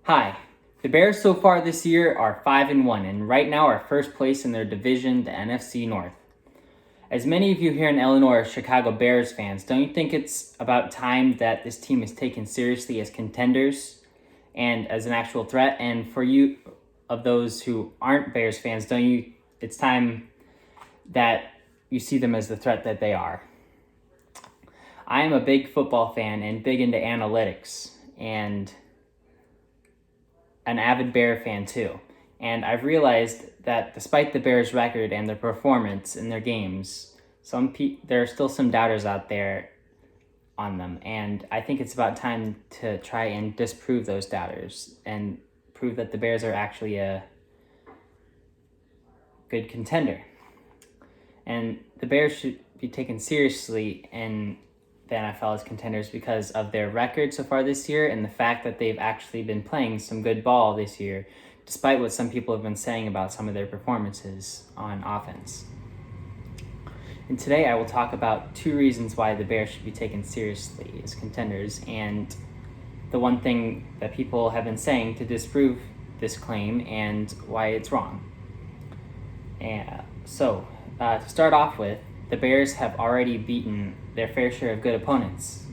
Hi. The Bears so far this year are 5-1 and right now are first place in their division, the NFC North. As many of you here in Illinois are Chicago Bears fans, don't you think it's about time that this team is taken seriously as contenders and as an actual threat? And for you of those who aren't Bears fans, it's time that you see them as the threat that they are. I am a big football fan and big into analytics and an avid Bear fan too. And I've realized that despite the Bears' record and their performance in their games, there are still some doubters out there on them. And I think it's about time to try and disprove those doubters and prove that the Bears are actually a good contender. And the Bears should be taken seriously in the NFL as contenders because of their record so far this year and the fact that they've actually been playing some good ball this year, despite what some people have been saying about some of their performances on offense. And today I will talk about 2 reasons why the Bears should be taken seriously as contenders and the one thing that people have been saying to disprove this claim and why it's wrong. So to start off with, the Bears have already beaten their fair share of good opponents,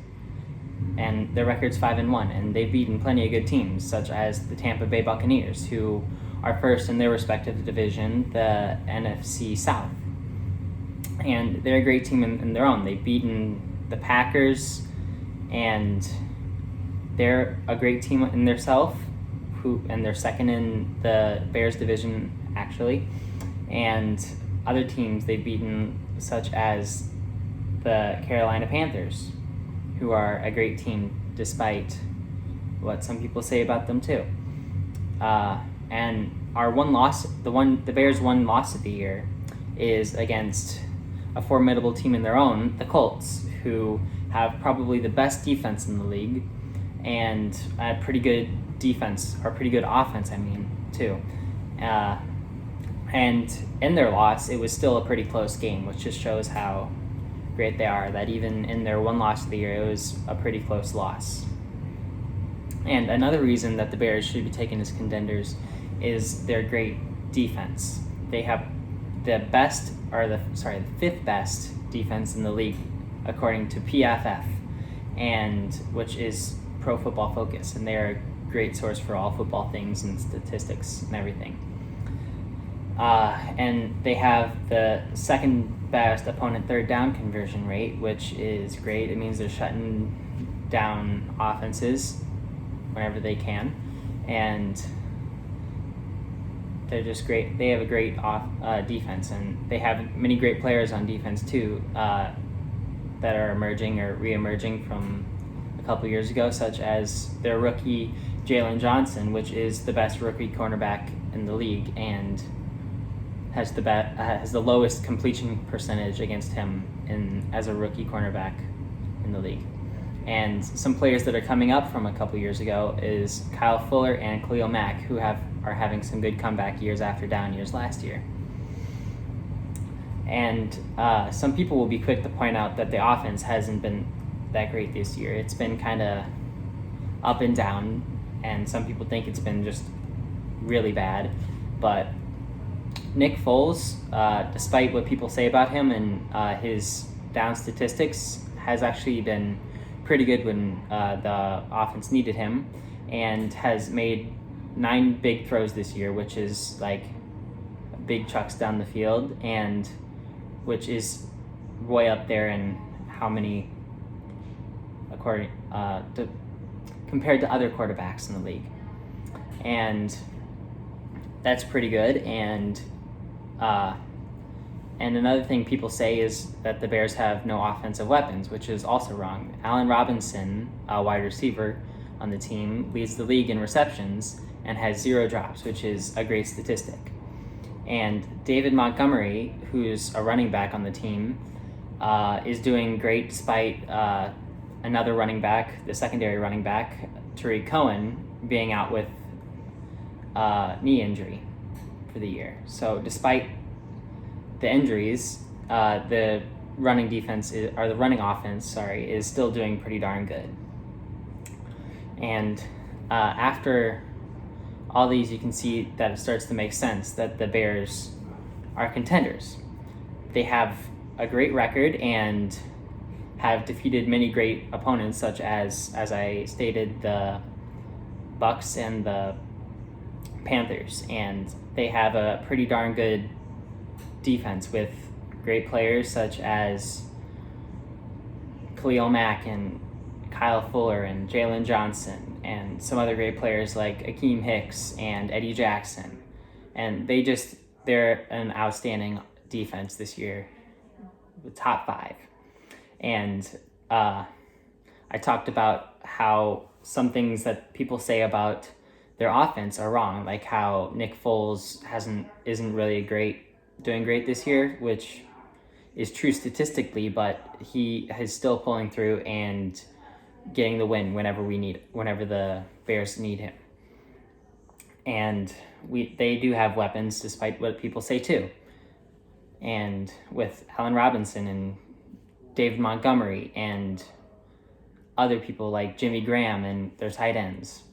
and their record's 5-1, and they've beaten plenty of good teams, such as the Tampa Bay Buccaneers, who are first in their respective division, the NFC South. And they're a great team in their own. They've beaten the Packers, and they're a great team in themselves, and they're second in the Bears division, actually. And other teams they've beaten, such as the Carolina Panthers, who are a great team despite what some people say about them too. And our the Bears' one loss of the year is against a formidable team in their own, the Colts, who have probably the best defense in the league and a pretty good offense, too. And in their loss, it was still a pretty close game, which just shows how great they are, that even in their one loss of the year, it was a pretty close loss. And another reason that the Bears should be taken as contenders is their great defense. They have the 5th best defense in the league, according to PFF, and which is Pro Football Focus, and they're a great source for all football things and statistics and everything. And they have the 2nd best opponent third down conversion rate, which is great. It means they're shutting down offenses whenever they can, and they're just great. They have a great defense, and they have many great players on defense too that are emerging or re-emerging from a couple years ago, such as their rookie Jalen Johnson, which is the best rookie cornerback in the league and has the lowest completion percentage against him as a rookie cornerback in the league. And some players that are coming up from a couple years ago is Kyle Fuller and Khalil Mack, who are having some good comeback years after down years last year. And some people will be quick to point out that the offense hasn't been that great this year. It's been kind of up and down, and some people think it's been just really bad. But Nick Foles, despite what people say about him and his down statistics, has actually been pretty good when the offense needed him, and has made 9 big throws this year, which is like big chucks down the field, and which is way up there in how many compared to other quarterbacks in the league. And that's pretty good. And another thing people say is that the Bears have no offensive weapons, which is also wrong. Allen Robinson, a wide receiver on the team, leads the league in receptions and has 0 drops, which is a great statistic. And David Montgomery, who's a running back on the team, is doing great despite another running back, the secondary running back, Tariq Cohen, being out with knee injury for the year. So despite the injuries, the running offense is still doing pretty darn good. And after all these you can see that it starts to make sense that the Bears are contenders. They have a great record and have defeated many great opponents, such as I stated, the Bucks and the Panthers, and they have a pretty darn good defense with great players such as Khalil Mack and Kyle Fuller and Jalen Johnson and some other great players like Akeem Hicks and Eddie Jackson. And they're an outstanding defense this year, the top 5. And I talked about how some things that people say about their offense are wrong, like how Nick Foles isn't really doing great this year, which is true statistically, but he is still pulling through and getting the win whenever the Bears need him. And they do have weapons, despite what people say too. And with Allen Robinson and David Montgomery and other people like Jimmy Graham and their tight ends,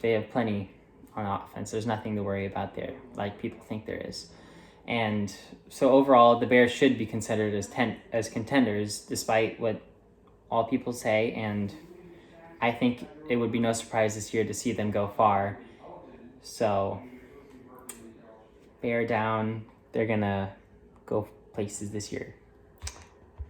they have plenty on offense. There's nothing to worry about there, like people think there is. And so overall, the Bears should be considered as contenders, despite what all people say. And I think it would be no surprise this year to see them go far. So, bear down. They're going to go places this year.